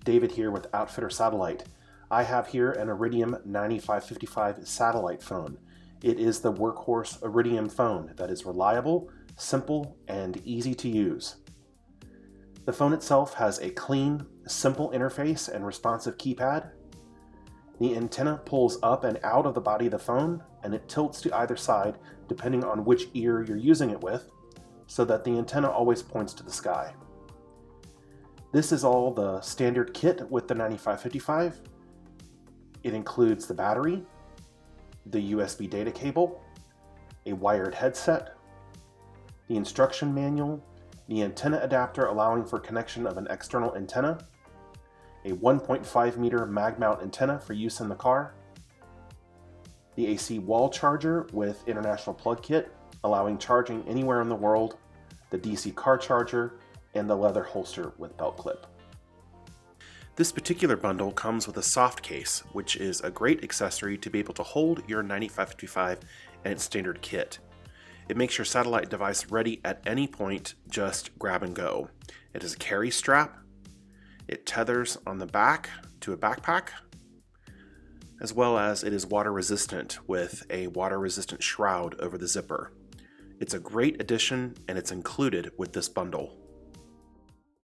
David here with Outfitter Satellite. I have here an Iridium 9555 satellite phone. It is the workhorse Iridium phone that is reliable, simple, and easy to use. The phone itself has a clean, simple interface and responsive keypad. The antenna pulls up and out of the body of the phone, and it tilts to either side depending on which ear you're using it with, so that the antenna always points to the sky. This is all the standard kit with the 9555. It includes the battery, the USB data cable, a wired headset, the instruction manual, the antenna adapter allowing for connection of an external antenna, a 1.5 meter mag mount antenna for use in the car, the AC wall charger with international plug kit allowing charging anywhere in the world, the DC car charger, and the leather holster with belt clip. This particular bundle comes with a soft case, which is a great accessory to be able to hold your 9555 and its standard kit. It makes your satellite device ready at any point, just grab and go. It has a carry strap. It tethers on the back to a backpack, as well as it is water resistant with a water resistant shroud over the zipper. It's a great addition and it's included with this bundle.